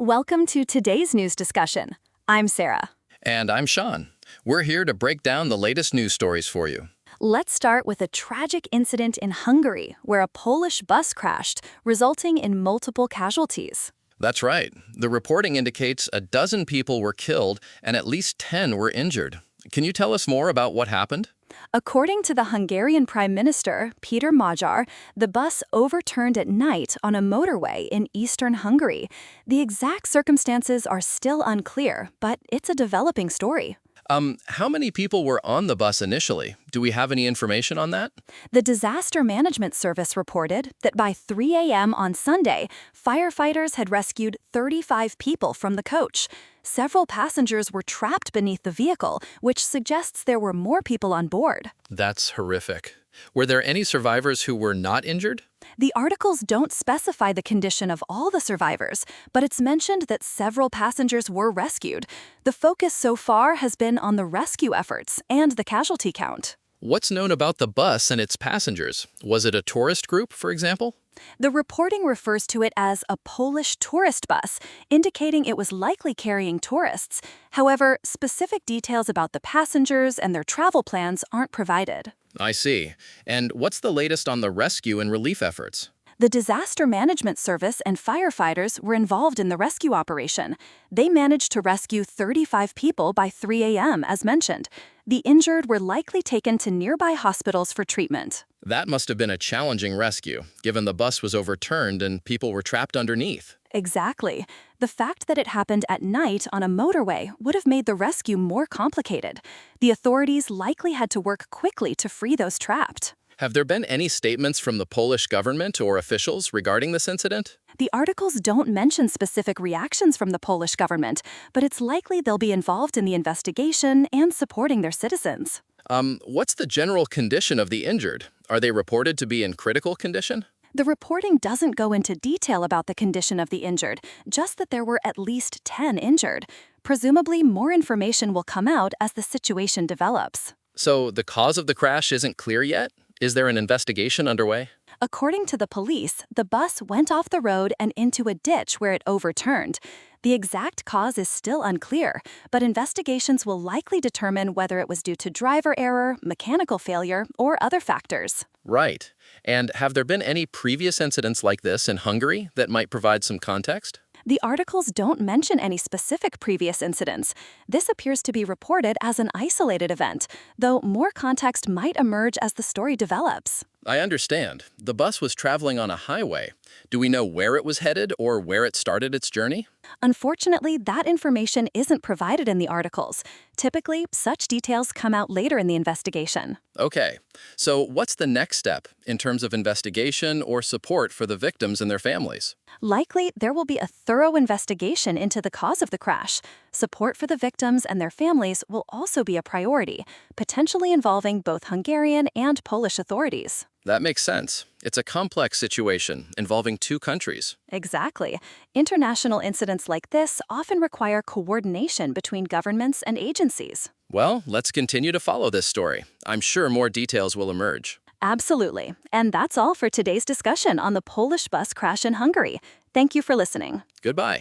Welcome to today's news discussion. I'm Sarah. And I'm Sean. We're here to break down the latest news stories for you. Let's start with a tragic incident in Hungary where a Polish bus crashed, resulting in multiple casualties. That's right. The reporting indicates a dozen people were killed and at least 10 were injured. Can you tell us more about what happened? According to the Hungarian Prime Minister, Peter Magyar, the bus overturned at night on a motorway in eastern Hungary. The exact circumstances are still unclear, but it's a developing story. How many people were on the bus initially? Do we have any information on that? The Disaster Management Service reported that by 3 a.m. on Sunday, firefighters had rescued 35 people from the coach. Several passengers were trapped beneath the vehicle, which suggests there were more people on board. That's horrific. Were there any survivors who were not injured? The articles don't specify the condition of all the survivors, but it's mentioned that several passengers were rescued. The focus so far has been on the rescue efforts and the casualty count. What's known about the bus and its passengers? Was it a tourist group, for example? The reporting refers to it as a Polish tourist bus, indicating it was likely carrying tourists. However, specific details about the passengers and their travel plans aren't provided. I see. And what's the latest on the rescue and relief efforts? The Disaster Management Service and firefighters were involved in the rescue operation. They managed to rescue 35 people by 3 a.m., as mentioned. The injured were likely taken to nearby hospitals for treatment. That must have been a challenging rescue, given the bus was overturned and people were trapped underneath. Exactly. The fact that it happened at night on a motorway would have made the rescue more complicated. The authorities likely had to work quickly to free those trapped. Have there been any statements from the Polish government or officials regarding this incident? The articles don't mention specific reactions from the Polish government, but it's likely they'll be involved in the investigation and supporting their citizens. What's the general condition of the injured? Are they reported to be in critical condition? The reporting doesn't go into detail about the condition of the injured, just that there were at least 10 injured. Presumably, more information will come out as the situation develops. So the cause of the crash isn't clear yet? Is there an investigation underway? According to the police, the bus went off the road and into a ditch where it overturned. The exact cause is still unclear, but investigations will likely determine whether it was due to driver error, mechanical failure, or other factors. Right. And have there been any previous incidents like this in Hungary that might provide some context? The articles don't mention any specific previous incidents. This appears to be reported as an isolated event, though more context might emerge as the story develops. I understand. The bus was traveling on a highway. Do we know where it was headed or where it started its journey? Unfortunately, that information isn't provided in the articles. Typically, such details come out later in the investigation. Okay. So what's the next step in terms of investigation or support for the victims and their families? Likely, there will be a thorough investigation into the cause of the crash. Support for the victims and their families will also be a priority, potentially involving both Hungarian and Polish authorities. That makes sense. It's a complex situation involving two countries. Exactly. International incidents like this often require coordination between governments and agencies. Well, let's continue to follow this story. I'm sure more details will emerge. Absolutely. And that's all for today's discussion on the Polish bus crash in Hungary. Thank you for listening. Goodbye.